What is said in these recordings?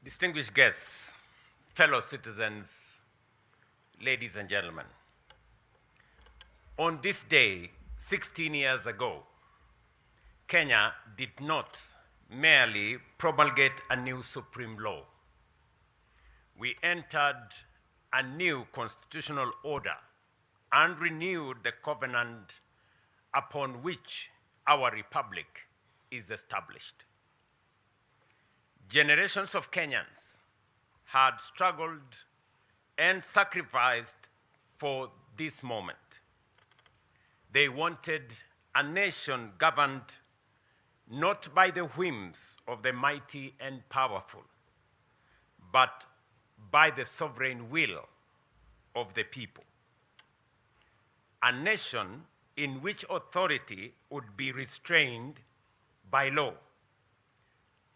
Distinguished guests, fellow citizens, ladies and gentlemen, on this day, 16 years ago, Kenya did not merely promulgate a new supreme law. We entered a new constitutional order and renewed the covenant upon which our republic is established. Generations of Kenyans had struggled and sacrificed for this moment. They wanted a nation governed not by the whims of the mighty and powerful, but by the sovereign will of the people. A nation in which authority would be restrained by law,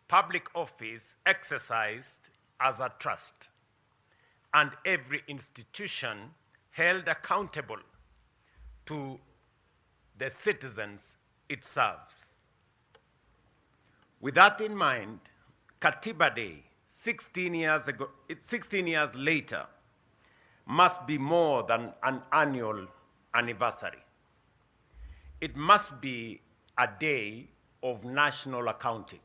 public office exercised as a trust, and every institution held accountable to the citizens it serves. With that in mind, Katiba Day, 16 years later, must be more than an annual anniversary. It must be a day of national accounting.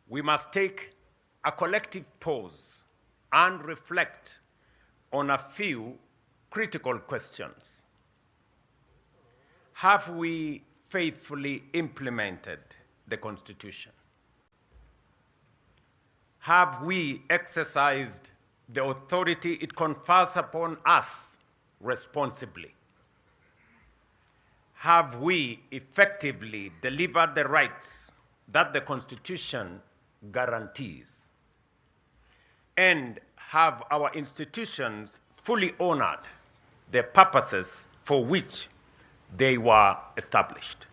We must take a collective pause and reflect on a few critical questions. Have we faithfully implemented the Constitution? Have we exercised the authority it confers upon us responsibly? Have we effectively delivered the rights that the Constitution guarantees? And have our institutions fully honored the purposes for which they were established?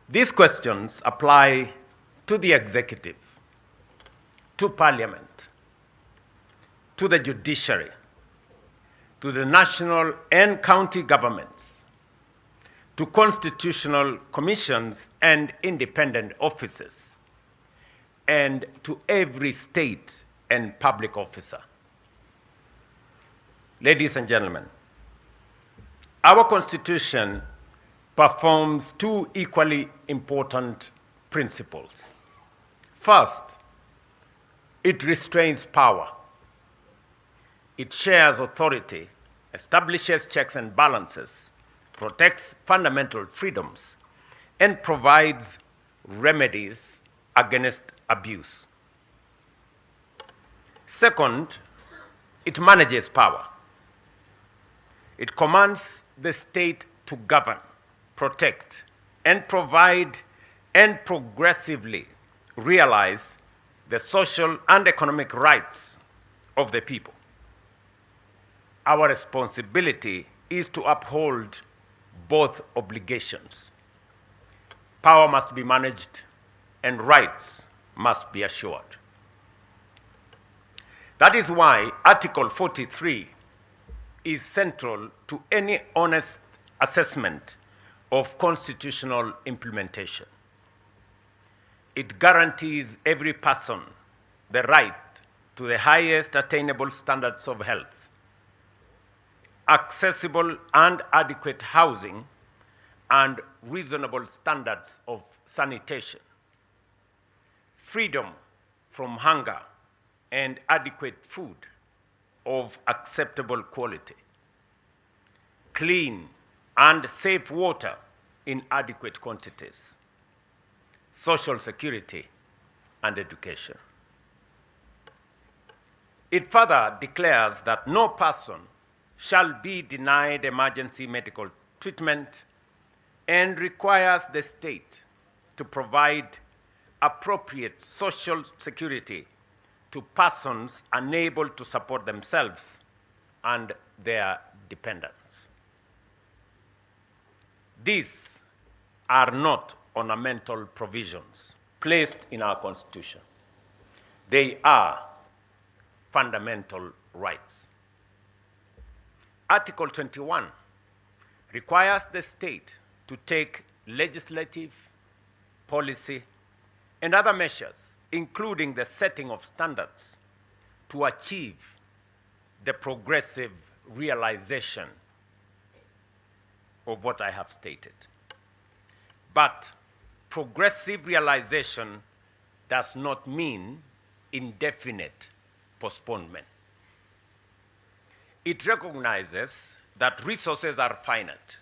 These questions apply to the executive, to parliament, to the judiciary, to the national and county governments, to constitutional commissions and independent offices, and to every state and public officer. Ladies and gentlemen, our Constitution performs two equally important principles. First, it restrains power. It shares authority, establishes checks and balances, protects fundamental freedoms, and provides remedies against abuse. Second, it manages power. It commands the state to govern, protect, and provide and progressively realize the social and economic rights of the people. Our responsibility is to uphold both obligations. Power must be managed and rights must be assured. That is why Article 43 is central to any honest assessment of constitutional implementation. It guarantees every person the right to the highest attainable standards of health, accessible and adequate housing, and reasonable standards of sanitation, freedom from hunger, and adequate food of acceptable quality, clean and safe water in adequate quantities, social security, and education. It further declares that no person shall be denied emergency medical treatment and requires the state to provide appropriate social security to persons unable to support themselves and their dependents. These are not ornamental provisions placed in our Constitution. They are fundamental rights. Article 21 requires the state to take legislative, policy, and other measures, including the setting of standards to achieve the progressive realization of what I have stated. But progressive realization does not mean indefinite postponement. It recognizes that resources are finite,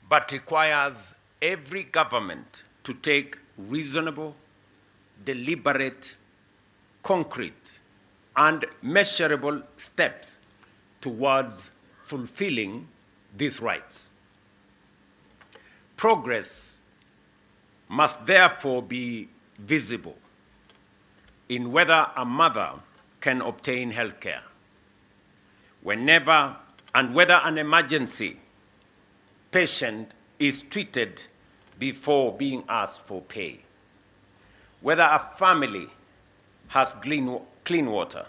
but requires every government to take reasonable, deliberate, concrete, and measurable steps towards fulfilling these rights. Progress must therefore be visible in whether a mother can obtain health care, whenever and whether an emergency patient is treated before being asked for pay, whether a family has clean water,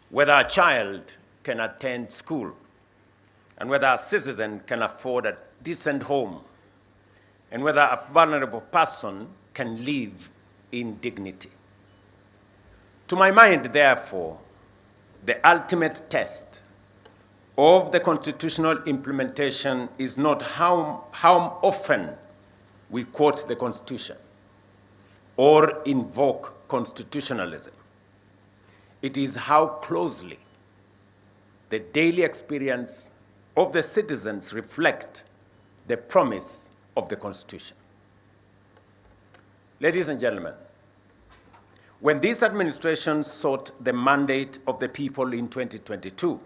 whether a child can attend school, and whether a citizen can afford a decent home, and whether a vulnerable person can live in dignity. To my mind, therefore, the ultimate test of the constitutional implementation is not how often we quote the Constitution or invoke constitutionalism. It is how closely the daily experience of the citizens reflect the promise of the Constitution. Ladies and gentlemen, when this administration sought the mandate of the people in 2022,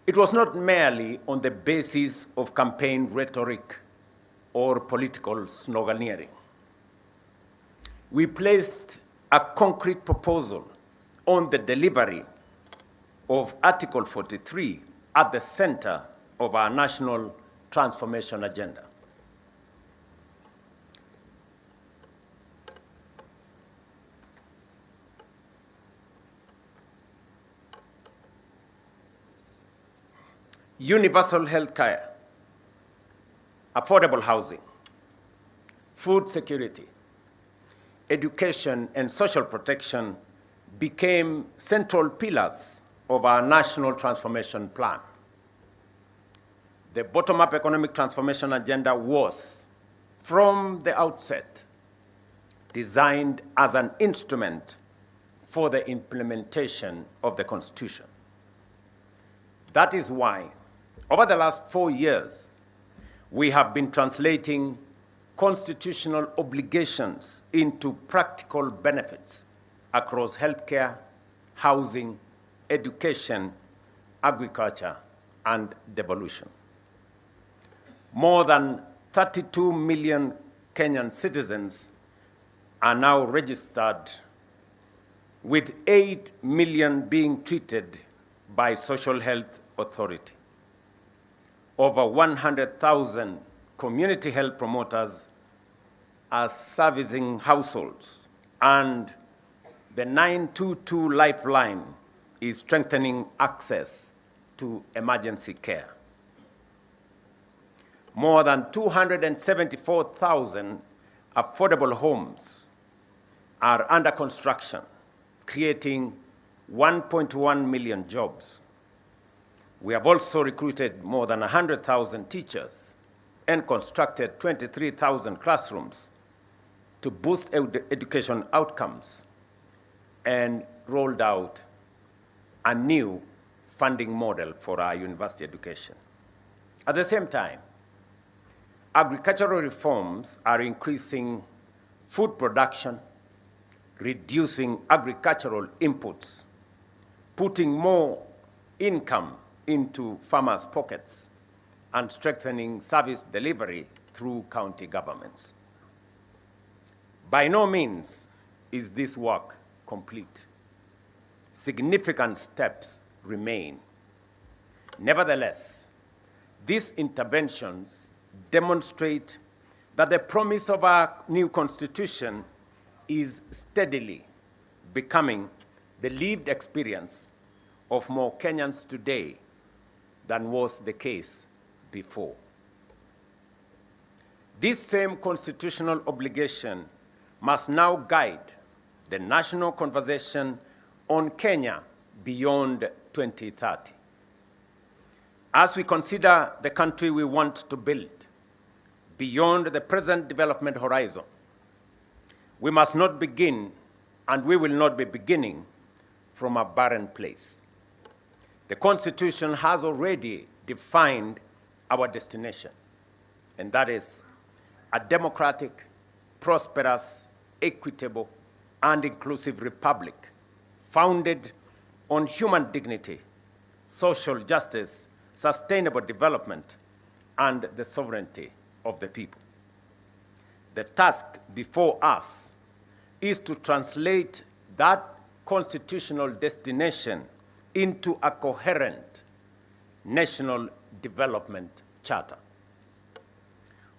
it was not merely on the basis of campaign rhetoric or political sloganeering. We placed a concrete proposal on the delivery of Article 43 at the center of our national transformation agenda. Universal health care, affordable housing, food security, education, and social protection became central pillars of our national transformation plan. The bottom-up economic transformation agenda was, from the outset, designed as an instrument for the implementation of the Constitution. That is why, over the last 4 years, we have been translating constitutional obligations into practical benefits across healthcare, housing, education, agriculture, and devolution. More than 32 million Kenyan citizens are now registered, with 8 million being treated by Social Health Authority. Over 100,000 community health promoters are servicing households, and the 922 Lifeline is strengthening access to emergency care. More than 274,000 affordable homes are under construction, creating 1.1 million jobs. We have also recruited more than 100,000 teachers and constructed 23,000 classrooms to boost education outcomes, and rolled out a new funding model for our university education. At the same time, agricultural reforms are increasing food production, reducing agricultural inputs, putting more income into farmers' pockets, and strengthening service delivery through county governments. By no means is this work complete. Significant steps remain. Nevertheless, these interventions demonstrate that the promise of our new Constitution is steadily becoming the lived experience of more Kenyans today than was the case before. This same constitutional obligation must now guide the national conversation on Kenya beyond 2030. As we consider the country we want to build beyond the present development horizon, we must not begin, and we will not be beginning, from a barren place. The Constitution has already defined our destination, and that is a democratic, prosperous, equitable, and inclusive republic founded on human dignity, social justice, sustainable development, and the sovereignty of the people. The task before us is to translate that constitutional destination into a coherent national development charter.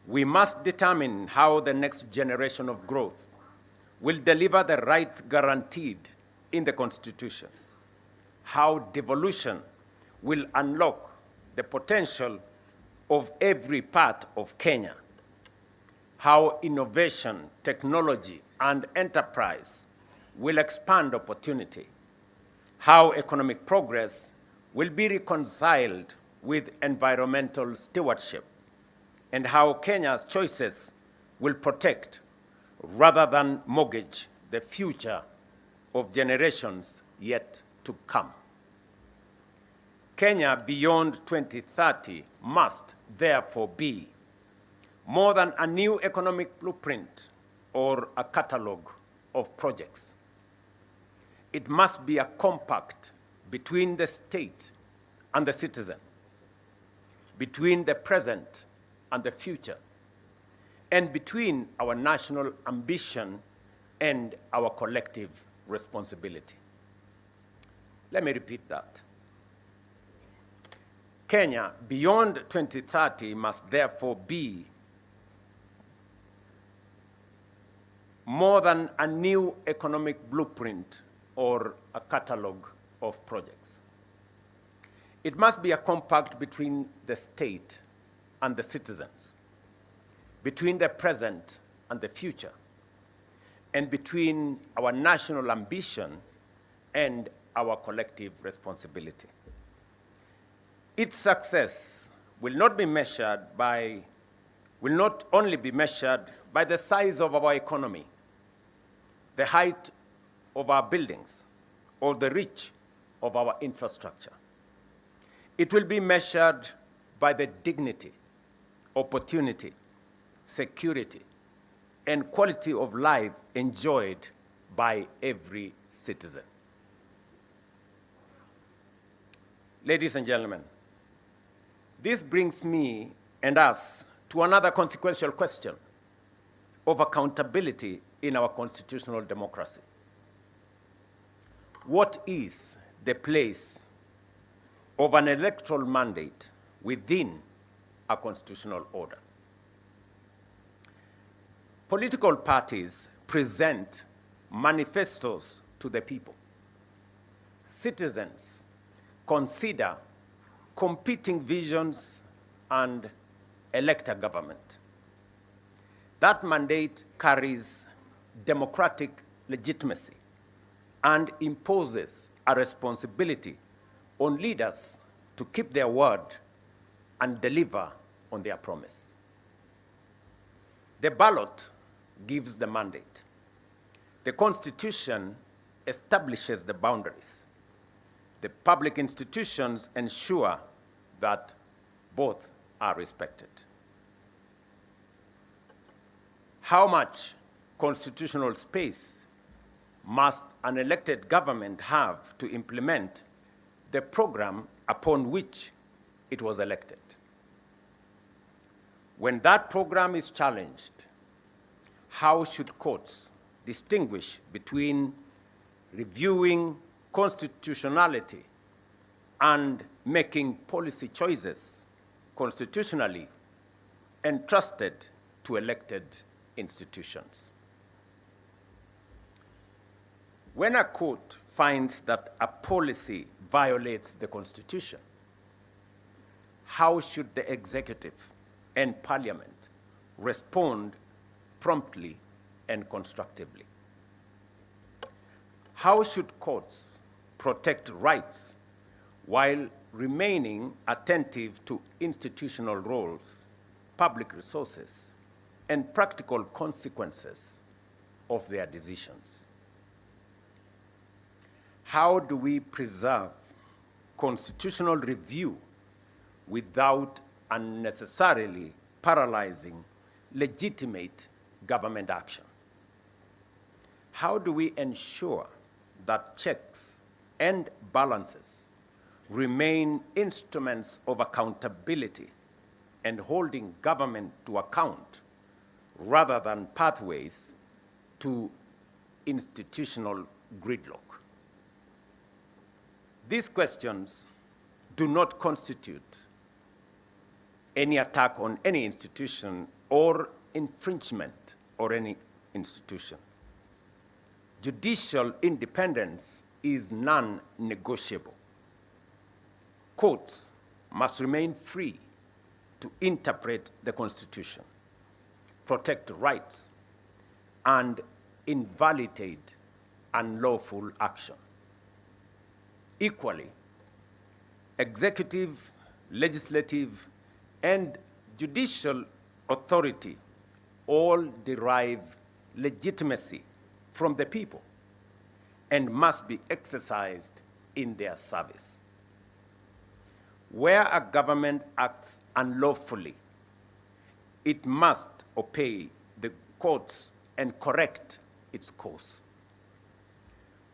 We must determine how the next generation of growth will deliver the rights guaranteed in the Constitution, how devolution will unlock the potential of every part of Kenya, how innovation, technology, and enterprise will expand opportunity, how economic progress will be reconciled with environmental stewardship, and how Kenya's choices will protect rather than mortgage the future of generations yet to come. Kenya beyond 2030 must therefore be more than a new economic blueprint or a catalogue of projects. It must be a compact between the state and the citizen, between the present and the future, and between our national ambition and our collective responsibility. Let me repeat that. Kenya beyond 2030 must therefore be more than a new economic blueprint or a catalogue of projects. It must be a compact between the state and the citizens, between the present and the future, and between our national ambition and our collective responsibility. Its success will not only be measured by the size of our economy, the height of our buildings, or the reach of our infrastructure. It will be measured by the dignity, opportunity, security, and quality of life enjoyed by every citizen. Ladies and gentlemen, this brings me and us to another consequential question of accountability in our constitutional democracy. What is the place of an electoral mandate within a constitutional order? Political parties present manifestos to the people. Citizens consider competing visions and elect a government. That mandate carries democratic legitimacy and imposes a responsibility on leaders to keep their word and deliver on their promise. The ballot gives the mandate. The Constitution establishes the boundaries. The public institutions ensure that both are respected. How much constitutional space must an elected government have to implement the program upon which it was elected? When that program is challenged, how should courts distinguish between reviewing constitutionality and making policy choices constitutionally entrusted to elected institutions? When a court finds that a policy violates the Constitution, how should the executive and parliament respond promptly and constructively. How should courts protect rights while remaining attentive to institutional roles, public resources, and practical consequences of their decisions? How do we preserve constitutional review without unnecessarily paralyzing legitimate government action? How do we ensure that checks and balances remain instruments of accountability and holding government to account rather than pathways to institutional gridlock? These questions do not constitute any attack on any institution or infringement on any institution. Judicial independence is non-negotiable. Courts must remain free to interpret the Constitution, protect rights, and invalidate unlawful action. Equally, executive, legislative, and judicial authority all derive legitimacy from the people and must be exercised in their service. Where a government acts unlawfully, it must obey the courts and correct its course.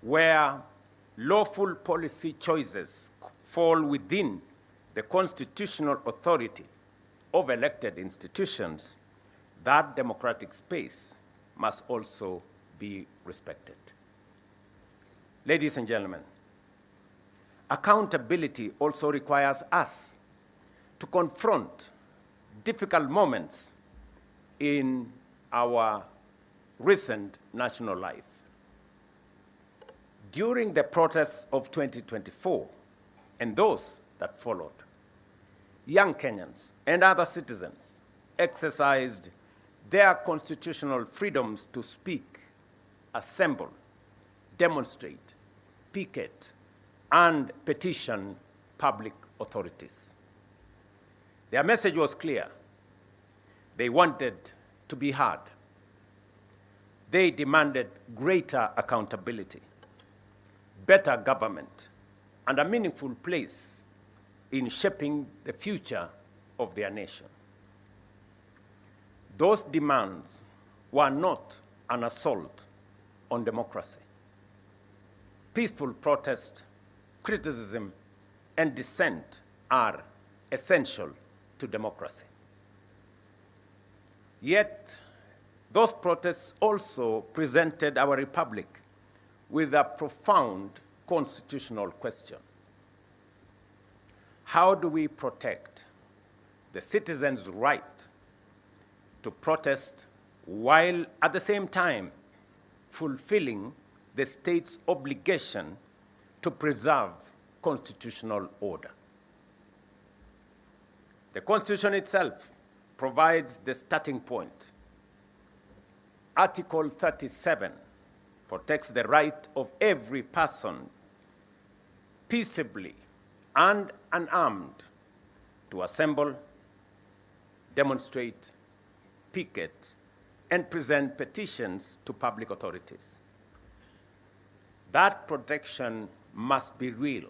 Where lawful policy choices fall within the constitutional authority of elected institutions, that democratic space must also be respected. Ladies and gentlemen, accountability also requires us to confront difficult moments in our recent national life. During the protests of 2024 and those that followed, young Kenyans and other citizens exercised their constitutional freedoms to speak, assemble, demonstrate, picket, and petition public authorities. Their message was clear. They wanted to be heard. They demanded greater accountability, better government, and a meaningful place in shaping the future of their nation. Those demands were not an assault on democracy. Peaceful protest, criticism, and dissent are essential to democracy. Yet, those protests also presented our republic with a profound constitutional question. How do we protect the citizens' right to protest while at the same time fulfilling the state's obligation to preserve constitutional order? The Constitution itself provides the starting point. Article 37 protects the right of every person peaceably and unarmed to assemble, demonstrate, picket, and present petitions to public authorities. That protection must be real.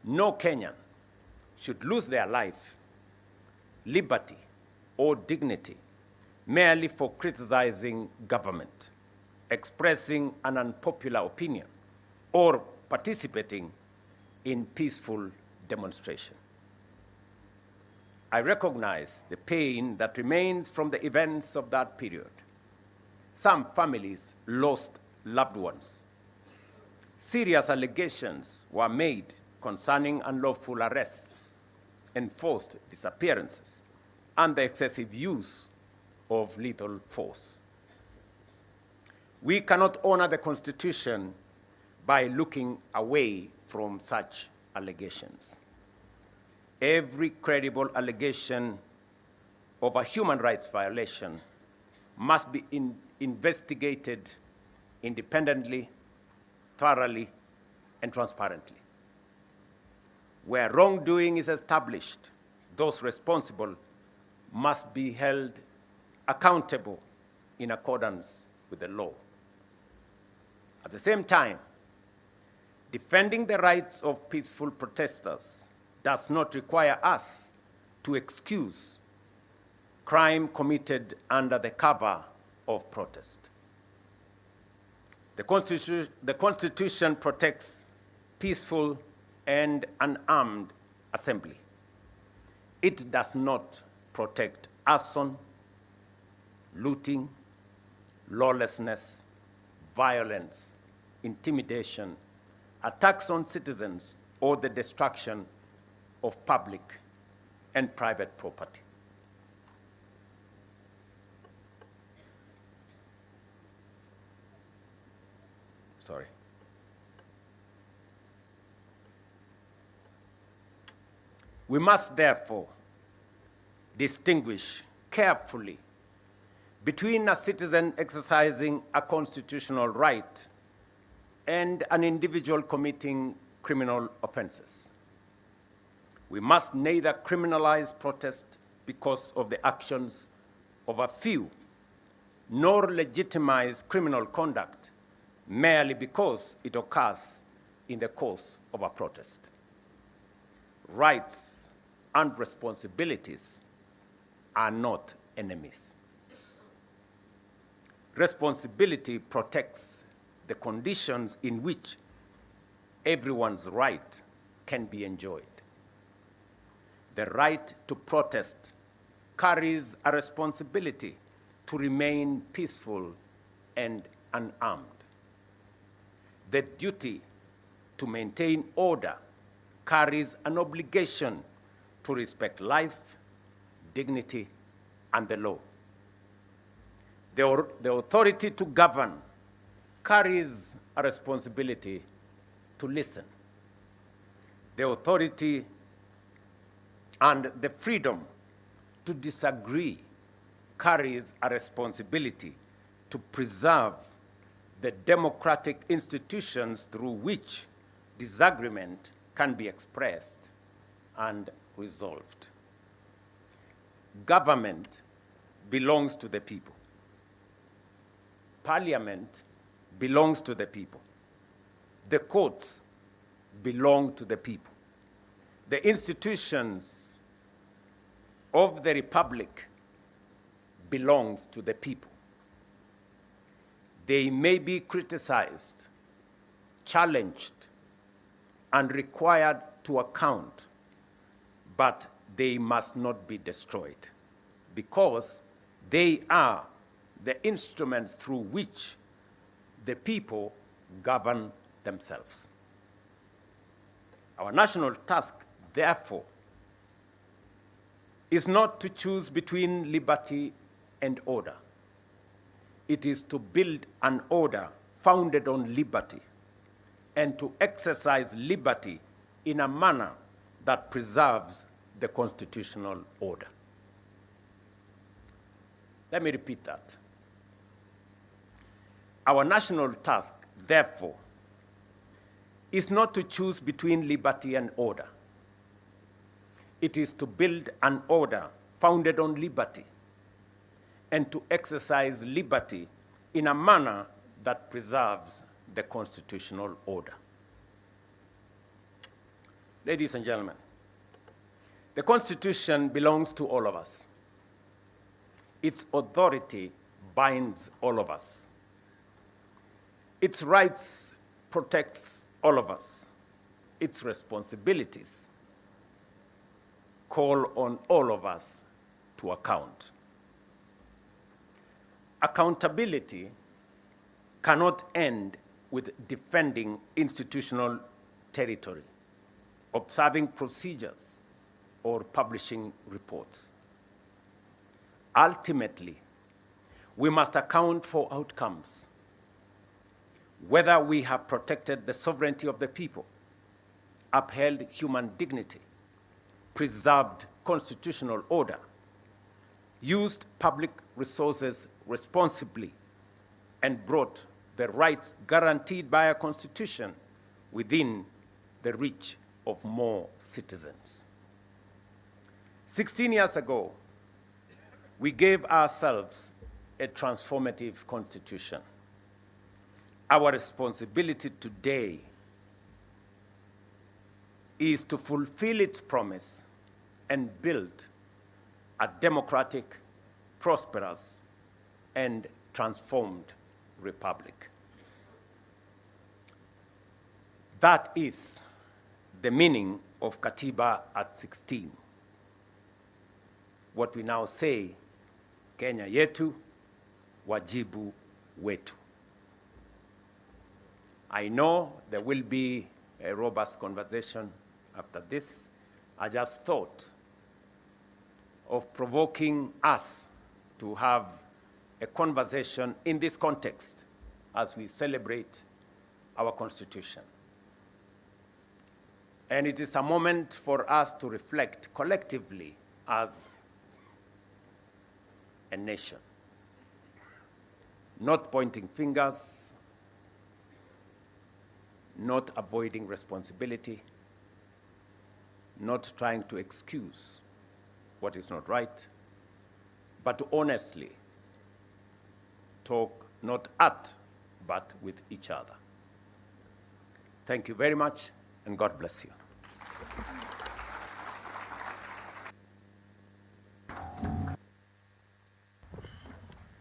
No Kenyan should lose their life, liberty, or dignity merely for criticizing government, expressing an unpopular opinion, or participating in peaceful demonstration. I recognize the pain that remains from the events of that period. Some families lost loved ones. Serious allegations were made concerning unlawful arrests, enforced disappearances, and the excessive use of lethal force. We cannot honor the Constitution by looking away from such allegations. Every credible allegation of a human rights violation must be investigated independently, thoroughly, and transparently. Where wrongdoing is established, those responsible must be held accountable in accordance with the law. At the same time, defending the rights of peaceful protesters does not require us to excuse crime committed under the cover of protest. The Constitution protects peaceful and unarmed assembly. It does not protect arson, looting, lawlessness, violence, intimidation, attacks on citizens, or the destruction of public and private property. Sorry. We must therefore distinguish carefully between a citizen exercising a constitutional right and an individual committing criminal offenses. We must neither criminalize protest because of the actions of a few, nor legitimize criminal conduct merely because it occurs in the course of a protest. Rights and responsibilities are not enemies. Responsibility protects the conditions in which everyone's right can be enjoyed. The right to protest carries a responsibility to remain peaceful and unarmed. The duty to maintain order carries an obligation to respect life, dignity, and the law. The authority to govern carries a responsibility to listen. The authority and the freedom to disagree carries a responsibility to preserve the democratic institutions through which disagreement can be expressed and resolved. Government belongs to the people. Parliament belongs to the people. The courts belong to the people. The institutions of the republic belongs to the people. They may be criticized, challenged, and required to account, but they must not be destroyed because they are the instruments through which the people govern themselves. Our national task, therefore, is not to choose between liberty and order. It is to build an order founded on liberty and to exercise liberty in a manner that preserves the constitutional order. Let me repeat that. Our national task, therefore, is not to choose between liberty and order. It is to build an order founded on liberty and to exercise liberty in a manner that preserves the constitutional order. Ladies and gentlemen, the Constitution belongs to all of us. Its authority binds all of us. Its rights protects all of us. Its responsibilities call on all of us to account. Accountability cannot end with defending institutional territory, observing procedures, or publishing reports. Ultimately, we must account for outcomes, whether we have protected the sovereignty of the people, upheld human dignity, preserved constitutional order, used public resources responsibly, and brought the rights guaranteed by our Constitution within the reach of more citizens. 16 years ago, we gave ourselves a transformative constitution. Our responsibility today is to fulfill its promise and build a democratic, prosperous, and transformed republic. That is the meaning of Katiba at 16. What we now say, Kenya yetu, wajibu wetu. I know there will be a robust conversation after this. I just thought of provoking us to have a conversation in this context as we celebrate our Constitution. And it is a moment for us to reflect collectively as a nation, not pointing fingers, not avoiding responsibility, not trying to excuse what is not right, but to honestly talk not at, but with each other. Thank you very much, and God bless you.